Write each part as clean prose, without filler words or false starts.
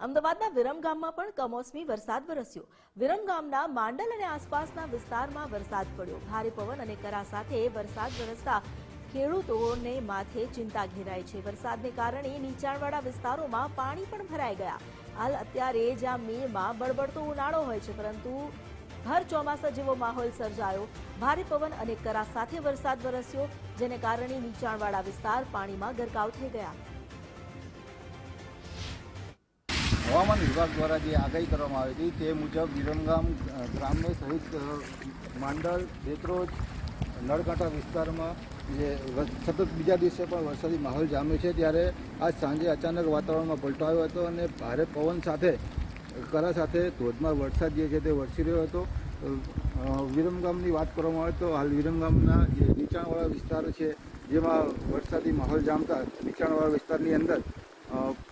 અમદાવાદના વિરમગામમાં પણ કમોસમી વરસાદ વરસ્યો। વિરમગામના માંડલ અને આસપાસના વિસ્તારમાં વરસાદ પડ્યો। ભારે પવન અને કરા સાથે વરસાદ વરસતા ખેડૂતોને માથે ચિંતા ઘેરાઈ છે। વરસાદને કારણે નીચાણવાળા વિસ્તારોમાં પાણી પણ ભરાઈ ગયા। હાલ અત્યારે જ્યાં મેમાં બળબડતો ઉનાળો હોય છે, પરંતુ ભર ચોમાસા જેવો માહોલ સર્જાયો। ભારે પવન અને કરા સાથે વરસાદ વરસ્યો, જેને કારણે નીચાણવાળા વિસ્તાર પાણીમાં ગરકાવ થઈ ગયા। હવામાન વિભાગ દ્વારા જે આગાહી કરવામાં આવી હતી તે મુજબ વિરમગામ ગ્રામ્ય સહિત માંડલ, બેત્રોજ, નળકાંઠા વિસ્તારમાં જે સતત બીજા દિવસે પણ વરસાદી માહોલ જામ્યો છે, ત્યારે આજ સાંજે અચાનક વાતાવરણમાં પલટો આવ્યો હતો અને ભારે પવન સાથે કરા સાથે ધોધમાર વરસાદ જે છે તે વરસી રહ્યો હતો। વિરમગામની વાત કરવામાં આવે તો હાલ વિરમગામના જે નીચાણવાળા વિસ્તારો છે, જેમાં વરસાદી માહોલ જામતા નીચાણવાળા વિસ્તારની અંદર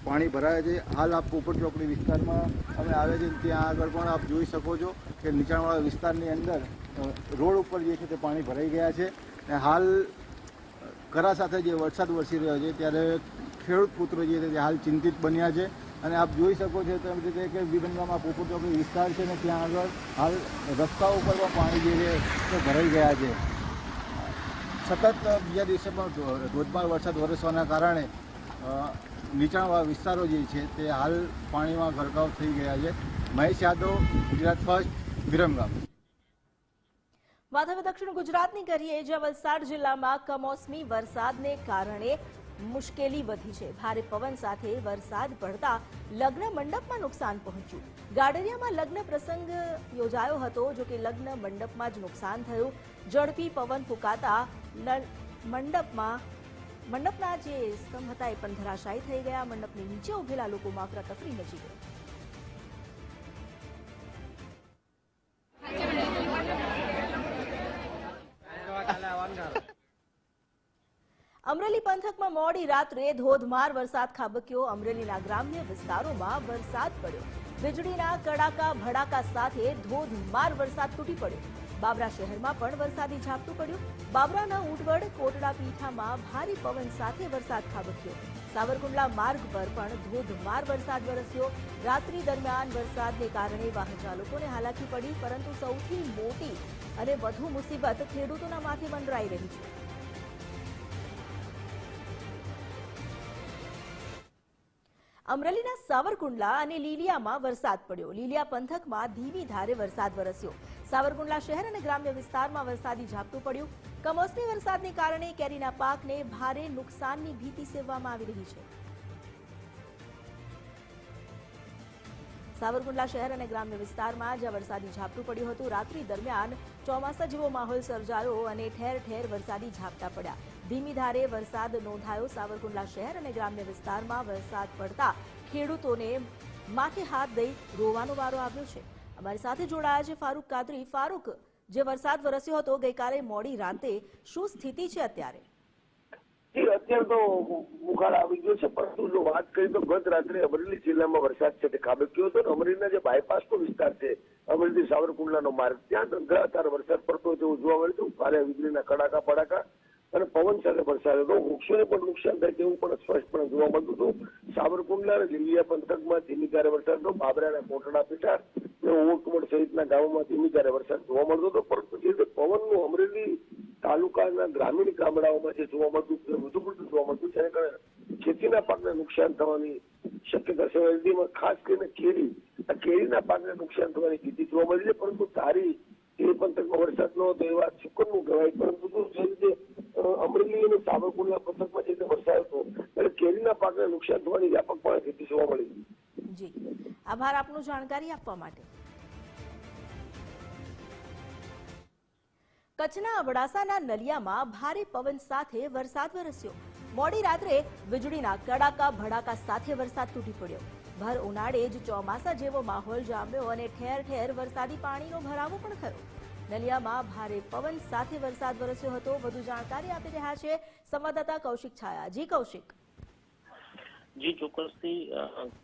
પાણી ભરાયા છે। હાલ આપ પોપટ ચોકડી વિસ્તારમાં અમે આવ્યા છીએ, ત્યાં આગળ પણ આપ જોઈ શકો છો કે નીચાણવાળા વિસ્તારની અંદર રોડ ઉપર જે છે તે પાણી ભરાઈ ગયા છે અને હાલ કરા સાથે જે વરસાદ વરસી રહ્યો છે, ત્યારે ખેડૂત પુત્રો જે છે તે હાલ ચિંતિત બન્યા છે। અને આપ જોઈ શકો છો તેમ રીતે કે વિરમગામમાં પોપટ ચોકડી વિસ્તાર છે ને ત્યાં આગળ હાલ રસ્તાઓ ઉપર પણ પાણી જે છે તે ભરાઈ ગયા છે। સતત બીજા દિવસે પણ ધોધમાર વરસાદ વરસવાના કારણે નીચાણવાળા વિસ્તારો જે છે તે હાલ પાણીમાં ગરકાવ થઈ ગયા છે। મહેશ યાદવ, ગુજરાત ફર્સ્ટ, વિરમગામ। વાત હવે દક્ષિણ ગુજરાતની કરીએ, જ્યાં વલસાડ જિલ્લામાં કમોસમી વરસાદને કારણે મુશ્કેલી વધી છે। ભારે પવન સાથે વરસાદ પડતા લગ્ન મંડપમાં નુકસાન પહોંચ્યું। ગાડરિયામાં લગ્ન પ્રસંગ યોજાયો હતો, જો કે લગ્ન મંડપમાં જ નુકસાન થયું। ઝડપી પવન ફૂંકાતા મંડપના જે સ્તંભ હતા એ પણ ધરાશાયી થઈ ગયા। મંડપની નીચે ઉભેલા લોકોમાં અફરાતફરી મચી ગઈ। અમરેલી પંથકમાં મોડી રાત્રે ધોધમાર વરસાદ ખાબક્યો। અમરેલીના ગ્રામ્ય વિસ્તારોમાં વરસાદ પડ્યો। વીજળીના કડાકા ભડાકા સાથે ધોધમાર વરસાદ તૂટી પડ્યો। બાબરા શહેરમાં પણ વરસાદી ઝાપટું પડ્યું। બાબરાના ઊંટવડ કોટડા પીઠામાં ભારે પવન સાથે વરસાદ ખાબક્યો। સાવરકુંડલા માર્ગ પર પણ ધોધમાર વરસાદ વરસ્યો। રાત્રિ દરમિયાન વરસાદને કારણે વાહન ચાલકોને હાલાકી પડી, પરંતુ સૌથી મોટી અને વધુ મુસીબત ખેડૂતોના માથે મંડરાઈ રહી છે। અમરેલીના સાવરકુંડલા અને લીલિયામાં વરસાદ પડ્યો। લીલિયા પંથકમાં ધીમી ધારે વરસાદ વરસ્યો। સાવરકુંડલા શહેર અને ગ્રામ્ય વિસ્તારમાં વરસાદી ઝાપટું પડ્યું। કમોસમી વરસાદને કારણે કેરીના પાકને ભારે નુકસાનની ભીતિ સેવવામાં આવી રહી છે। સાવરકુંડલા શહેર અને ગ્રામ્ય વિસ્તારમાં જ્યાં વરસાદી ઝાપટું પડ્યું હતું, રાત્રિ દરમિયાન ચોમાસા જેવો માહોલ સર્જાયો અને ઠેર ઠેર વરસાદી ઝાપટા પડ્યા। ધીમી ધારે વરસાદ નોંધાયો। સાવરકુંડલા શહેર અને ગ્રામ્ય વિસ્તારમાં વરસાદ પડતા ખેડૂતોને માથે હાથ દઈ રોવાનો વારો આવ્યો છે। અમારી સાથે જોડાયા છે ફારૂક કાદરી। ફારૂક, જે વરસાદ વરસ્યો હતો ગઈકાલે મોડી રાતે, શું સ્થિતિ છે અત્યારે? અત્યારે તો મુખાડ આવી ગયો છે, પરંતુ જો વાત કરીએ તો ગત રાત્રે અમરેલી જિલ્લામાં વરસાદ છે તે ખાબક્યો હતો। અમરેલીના જે બાયપાસનો વિસ્તાર છે, અમરેલી સાવરકુંડલાનો માર્ગ, ત્યાં ધનધાર વરસાદ પડતો જેવું જોવા મળ્યું। ભારે વીજળીના કડાકા ભડાકા અને પવન સાથે વરસાદ હતો। વૃક્ષોને પણ નુકસાન થાય તેવું પણ સ્પષ્ટપણે જોવા મળતું હતું। સાવરકુંડલા અને લીલિયા પંથકમાં ધીમી ધારે વરસાદ હતો। બાબરાના કોટડા પીઠા, ઓટવડ સહિતના ગામોમાં ધીમી ધારે વરસાદ જોવા મળતો હતો, પરંતુ જે પવનનું અમરેલી તાલુકાના ગ્રામીણ ગામડાઓમાં જે જોવા મળતું વધુ પડતું જોવા મળતું, જેને કારણે ખેતીના પાકને નુકસાન થવાની શક્યતા છે। ખાસ કરીને કેરીના પાકને નુકસાન થવાની ભીતિ જોવા મળી છે, પરંતુ તારી એ પંથકમાં વરસાદ ન હતો એ વાત સુકનનું કહેવાય। પરંતુ જે રીતે અમરેલી અને સાવરકુંડલા પંથકમાં જે રીતે વરસાદ હતો, એટલે કેરીના પાકને નુકસાન થવાની વ્યાપકપણે ભીતિ જોવા મળી। જી, આભાર આપનું જાણકારી આપવા માટે। કચ્છના અબડાસાના નલિયામાં ભારે પવન સાથે વરસાદ વરસ્યો। મોડી રાત્રે વીજળીના કડાકા ભડાકા સાથે વરસાદ તૂટી પડ્યો। ભર ઉનાળે જ ચોમાસા જેવો માહોલ જામ્યો અને ઠેર ઠેર વરસાદી પાણીનો ભરાવો પણ થયો। નલિયામાં ભારે પવન સાથે વરસાદ વરસ્યો હતો। વધુ જાણકારી આપી રહ્યા છે સંવાદદાતા કૌશિક છાયા। જી કૌશિક। જી ચોક્કસથી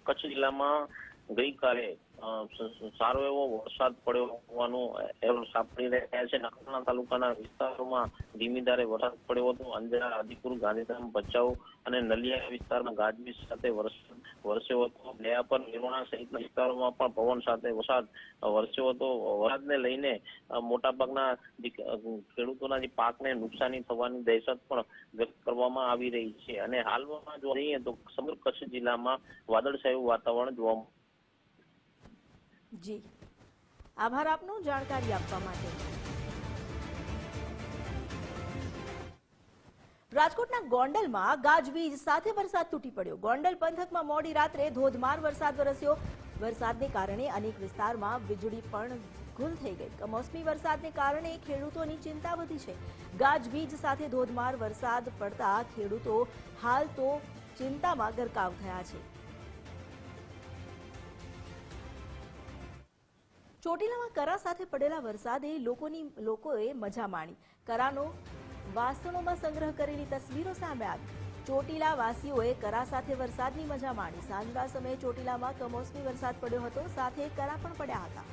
કચ્છ જિલ્લામાં ગઈકાલે સારો એવો વરસાદ પડ્યો હોવાનું અહેવાલ સાંપડી રહ્યા છે. નખત્રાણા તાલુકાના વિસ્તારોમાં ધીમી ધારે વરસાદ પડ્યો હતો. અંજાર, આદિપુર, ગાંધીધામ, ભચાઉ અને નલિયા વિસ્તારમાં ગાજવીજ સાથે વરસ્યો હતો. દયાપર, નિરોણા સહિતના વિસ્તારોમાં પણ પવન સાથે વરસાદ વરસ્યો હતો. વરસાદને લઈને મોટાભાગના ખેડૂતોના જે પાકને નુકસાની થવાની દહેશત પણ વ્યક્ત કરવામાં આવી રહી છે. અને હાલમાં જો જોઈએ તો સમગ્ર કચ્છ જિલ્લામાં વાદળછાયું વાતાવરણ જોવા જી આભાર આપનો જાણકારી આપવા માટે. રાજકોટના ગોંડલમાં ગાજવીજ સાથે વરસાદ તૂટી પડ્યો. ગોંડલ પંથકમાં મોડી રાત્રે ધોધમાર વરસાદ વરસ્યો. વરસાદને કારણે અનેક વિસ્તારમાં વીજળી પણ ગુલ થઈ ગઈ. કમોસમી વરસાદને કારણે ખેડૂતોની ચિંતા વધી છે. ગાજવીજ સાથે ધોધમાર વરસાદ પડતા ખેડૂતો હાલ તો ચિંતામાં ગરકાવ થયા છે. ચોટીલામાં કરા સાથે પડેલા વરસાદે લોકોએ મજા માણી. કરાનો વાસણોમાં સંગ્રહ કરેલી તસવીરો સામે આવી. ચોટીલા વાસીઓએ કરા સાથે વરસાદની મજા માણી. સાંજના સમયે ચોટીલામાં કમોસમી વરસાદ પડ્યો હતો, સાથે કરા પણ પડ્યા હતા.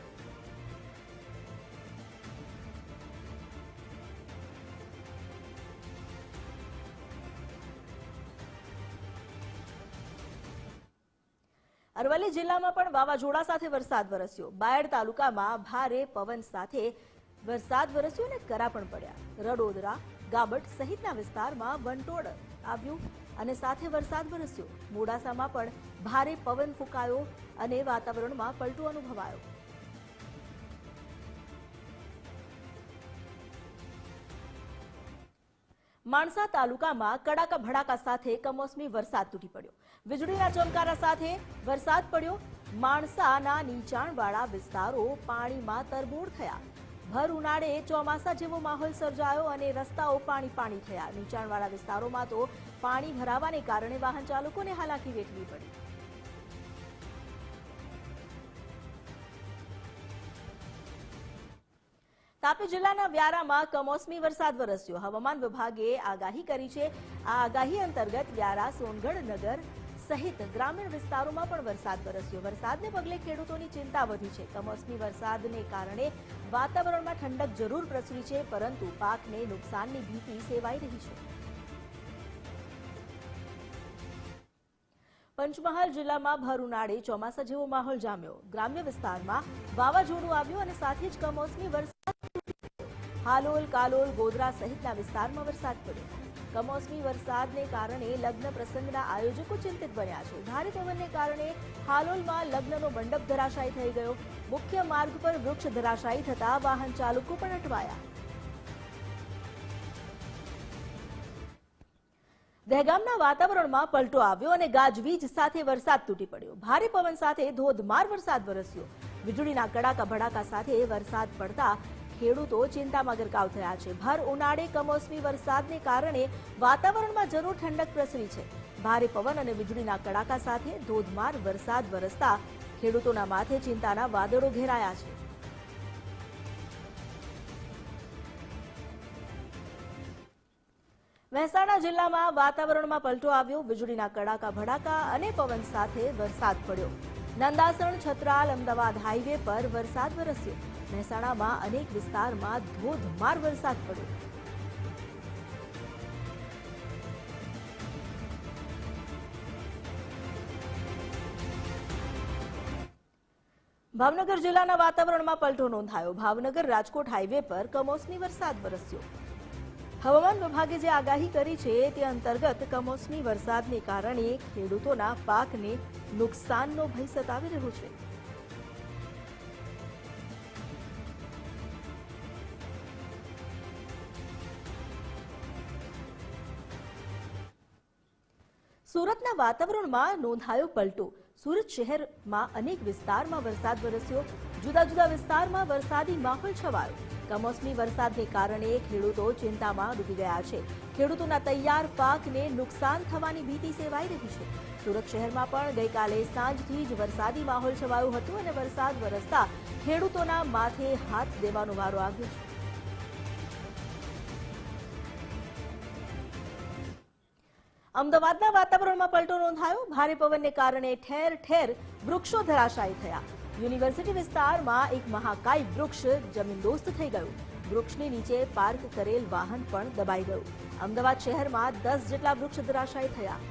અરવલ્લી જિલ્લામાં પણ વાવાઝોડા સાથે વરસાદ વરસ્યો. બાયડ તાલુકામાં ભારે પવન સાથે વરસાદ વરસ્યો અને કરા પણ પડ્યા. રડોદરા, ગાબટ સહિતના વિસ્તારમાં વંટોળ આવ્યું અને સાથે વરસાદ વરસ્યો. મોડાસામાં પણ ભારે પવન ફૂંકાયો અને વાતાવરણમાં પલટો અનુભવાયો. માણસા તાલુકામાં કડાકા ભડાકા સાથે કમોસમી વરસાદ તૂટી પડ્યો. વીજળીના ચમકારા સાથે વરસાદ પડ્યો. માણસાના નીચાણવાળા વિસ્તારો પાણીમાં તરબોળ થયા. ભર ઉનાળે ચોમાસા જેવો માહોલ સર્જાયો અને રસ્તાઓ પાણી થયા. નીચાણવાળા વિસ્તારોમાં તો પાણી ભરાવાને કારણે વાહન ચાલકોને હાલાકી વેઠવી પડી. તાપી જિલ્લાના વ્યારામાં કમોસમી વરસાદ વરસ્યો. હવામાન વિભાગે આગાહી કરી છે. આ આગાહી અંતર્ગત વ્યારા, સોનગઢ નગર સહિત ગ્રામીણ વિસ્તારોમાં પણ વરસાદ વરસ્યો. વરસાદને પગલે ખેડૂતોની ચિંતા વધી છે. કમોસમી વરસાદને કારણે વાતાવરણમાં ઠંડક જરૂર પ્રસરી છે, પરંતુ પાકને નુકસાનની ભીતિ સેવાઈ રહી છે. પંચમહાલ જિલ્લામાં ભર ઉનાળે ચોમાસા જેવો માહોલ જામ્યો. ગ્રામ્ય વિસ્તારમાં વાવાઝોડું આવ્યું અને સાથે જ કમોસમી વરસાદ. હાલોલ, કાલોલ, ગોધરા સહિતના વિસ્તારમાં વરસાદ પડ્યો. કમોસમી વરસાદને કારણે લગ્ન પ્રસંગના આયોજકો ચિંતિત બન્યા છે. ભારે પવનને કારણે હાલોલમાં લગ્નનો મંડપ ધરાશાયી થઈ ગયો. મુખ્ય માર્ગ પર વૃક્ષ ધરાશાયી થતા વાહન ચાલકો પણ અટવાયા. દહેગામના વાતાવરણમાં પલટો આવ્યો અને ગાજવીજ સાથે વરસાદ તૂટી પડ્યો. ભારે પવન સાથે ધોધમાર વરસાદ વરસ્યો. વીજળીના કડાકા ભડાકા સાથે વરસાદ પડતા ખેડૂતો ચિંતામાં ગરકાવ થયા છે. ભર ઉનાળે કમોસમી વરસાદને કારણે વાતાવરણમાં જરૂર ઠંડક પ્રસરી છે. ભારે પવન અને વીજળીના કડાકા સાથે ધોધમાર વરસાદ વરસતા ખેડૂતોના માથે ચિંતાના વાદળો ઘેરાયા છે. મહેસાણા જિલ્લામાં વાતાવરણમાં પલટો આવ્યો. વીજળીના કડાકા ભડાકા અને પવન સાથે વરસાદ પડ્યો. નંદાસણ, છત્રાલ, અમદાવાદ હાઈવે પર વરસાદ વરસ્યો. મહેસાણામાં અનેક વિસ્તારમાં ધોધમાર વરસાદ પડ્યો. ભાવનગર જિલ્લાના વાતાવરણમાં પલટો નોંધાયો. ભાવનગર રાજકોટ હાઈવે પર કમોસમી વરસાદ વરસ્યો. હવામાન વિભાગે જે આગાહી કરી છે તે અંતર્ગત કમોસમી વરસાદને કારણે ખેડૂતોના પાકને નુકસાનનો ભય સતાવી રહ્યો છે. સુરતના વાતાવરણમાં નોંધાયો પલટો. સુરત શહેરમાં અનેક વિસ્તારમાં વરસાદ વરસ્યો. જુદા જુદા વિસ્તારમાં વરસાદી માહોલ છવાયો. કમોસમી વરસાદને કારણે ખેડૂતો ચિંતામાં ડૂબી ગયા છે. ખેડૂતોના તૈયાર પાકને નુકસાન થવાની ભીતિ સેવાઈ રહી છે. સુરત શહેરમાં પણ ગઈકાલે સાંજથી જ વરસાદી માહોલ છવાયો હતો અને વરસાદ વરસતા ખેડૂતોના માથે હાથ દેવાનો વારો આવ્યો છે. અમદાવાદના વાતાવરણમાં પલટો નોંધાયો. ભારે પવનને કારણે ઠેર ઠેર વૃક્ષો ધરાશાયી થયા. યુનિવર્સિટી વિસ્તારમાં એક મહાકાય વૃક્ષ જમીનદોસ્ત થઈ ગયું. વૃક્ષની નીચે પાર્ક કરેલ વાહન પણ દબાઈ ગયું. અમદાવાદ શહેરમાં 10 જેટલા વૃક્ષ ધરાશાયી થયા.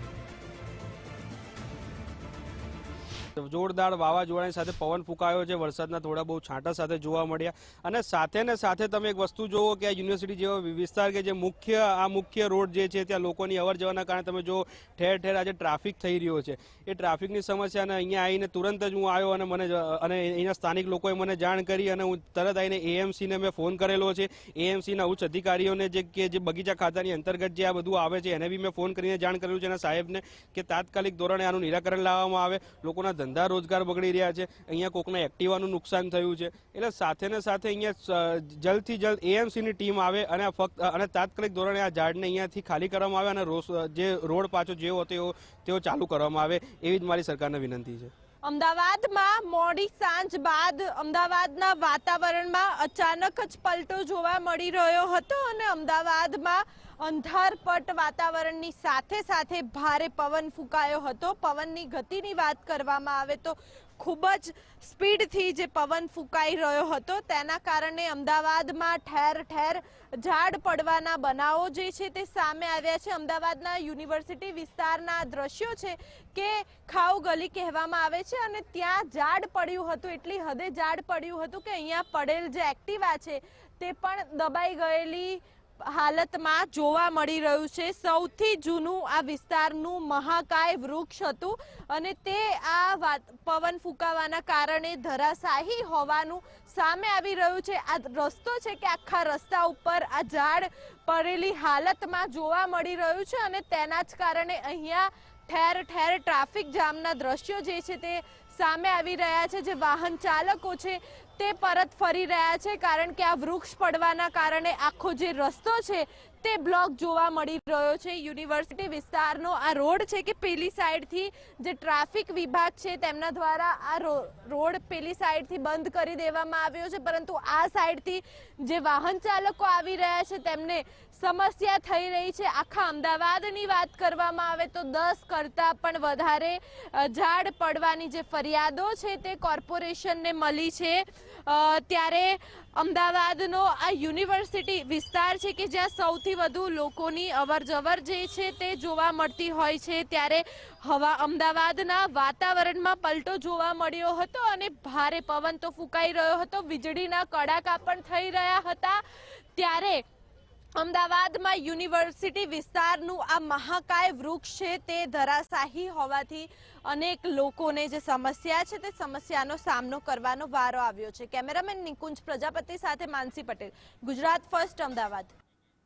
જોરદાર વાવાઝોડાની સાથે પવન ફૂંકાયો છે. વરસાદના થોડા બહુ છાંટા સાથે જોવા મળ્યા. અને સાથે ને સાથે તમે એક વસ્તુ જુઓ કે આ યુનિવર્સિટી જેવો વિસ્તાર કે જે મુખ્ય રોડ જે છે ત્યાં લોકોની અવર જવરના કારણે તમે જો ઠેર ઠેર આજે ટ્રાફિક થઈ રહ્યો છે. એ ટ્રાફિકની સમસ્યાને અહીંયા આવીને તુરંત જ હું આવ્યો અને અહીંના સ્થાનિક લોકોએ મને જાણ કરી અને હું તરત આવીને એએમસીને મેં ફોન કરેલો છે. એએમસીના ઉચ્ચ અધિકારીઓને જે બગીચા ખાતાની અંતર્ગત જે આ બધું આવે છે એને બી મેં ફોન કરીને જાણ કરેલું છે અને સાહેબને કે તાત્કાલિક ધોરણે આનું નિરાકરણ લાવવામાં આવે. લોકોના ધંધા રોજગાર બગડી રહ્યા છે. અહીંયા કોકના એક્ટિવાનું નુકસાન થયું છે. એટલે સાથે ને સાથે અહીંયા જલ્દથી જલ્દ એએમસીની ટીમ આવે અને તાત્કાલિક ધોરણે આ ઝાડને અહીંયાથી ખાલી કરવામાં આવે અને જે રોડ પાછો જેવો તેવો ચાલુ કરવામાં આવે એવી જ મારી સરકારને વિનંતી છે. અમદાવાદમાં મોડી સાંજ બાદ અમદાવાદના વાતાવરણમાં અચાનક જ પલટો જોવા મળી રહ્યો હતો અને અમદાવાદમાં અંધારપટ વાતાવરણની સાથે સાથે ભારે પવન ફૂંકાયો હતો. પવનની ગતિની વાત કરવામાં આવે તો ખૂબ જ સ્પીડથી જે પવન ફૂંકાઈ રહ્યો હતો તેના કારણે અમદાવાદમાં ઠેર ઠેર ઝાડ પડવાના બનાવો જે છે તે સામે આવ્યા છે. અમદાવાદના યુનિવર્સિટી વિસ્તારના દ્રશ્યો છે કે ખાઉ ગલી કહેવામાં આવે છે અને ત્યાં ઝાડ પડ્યું હતું. એટલી હદે ઝાડ પડ્યું હતું કે અહીંયા પડેલ જે એક્ટિવા છે તે પણ દબાઈ ગયેલી હાલતમાં જોવા મળી રહ્યું છે. સૌથી જૂનું આ વિસ્તારનું મહાકાય વૃક્ષ હતું અને તે આ પવન ફૂંકાવાના કારણે ધરાશાયી હોવાનું સામે આવી રહ્યું છે. આ રસ્તો છે કે આખા રસ્તા ઉપર આ ઝાડ પડેલી હાલતમાં જોવા મળી રહ્યું છે અને તેના જ કારણે અહીંયા ઠેર ઠેર ટ્રાફિક જામના દ્રશ્યો જે છે તે સામે આવી રહ્યા છે. જે વાહન ચાલકો છે તે પરત ફરી રહ્યા છે કારણ કે આ વૃક્ષ પડવાના કારણે આખો જે રસ્તો છે તે બ્લોક જોવા મળી રહ્યો છે. યુનિવર્સિટી વિસ્તારનો આ રોડ છે કે પેલી સાઈડથી જે ટ્રાફિક વિભાગ છે તેમના દ્વારા આ રોડ પેલી સાઈડથી બંધ કરી દેવામાં આવ્યો છે, પરંતુ આ સાઈડથી જે વાહન ચાલકો આવી રહ્યા છે તેમને સમસ્યા થઈ રહી છે. આખા અમદાવાદની વાત કરવામાં આવે તો 10 કરતાં પણ વધારે ઝાડ પડવાની જે ફરિયાદો છે તે કોર્પોરેશનને મળી છે. ત્યારે અમદાવાદનો આ યુનિવર્સિટી વિસ્તાર છે કે જ્યાં સૌથી વધુ લોકોની અવરજવર જે છે તે જોવા મળતી હોય છે. ત્યારે અમદાવાદના વાતાવરણમાં પલટો જોવા મળ્યો હતો અને ભારે પવન તો ફૂંકાઈ રહ્યો હતો. વીજળીના કડાકા પણ થઈ રહ્યા હતા. ત્યારે અમદાવાદમાં યુનિવર્સિટી વિસ્તારનું આ મહાકાય વૃક્ષ છે તે ધરાશાયી હોવાથી અનેક લોકોને જે સમસ્યા છે તે સમસ્યાનો સામનો કરવાનો વારો આવ્યો છે. કેમેરામેન નિકુંજ પ્રજાપતિ સાથે માનસી પટેલ, ગુજરાત ફર્સ્ટ, અમદાવાદ.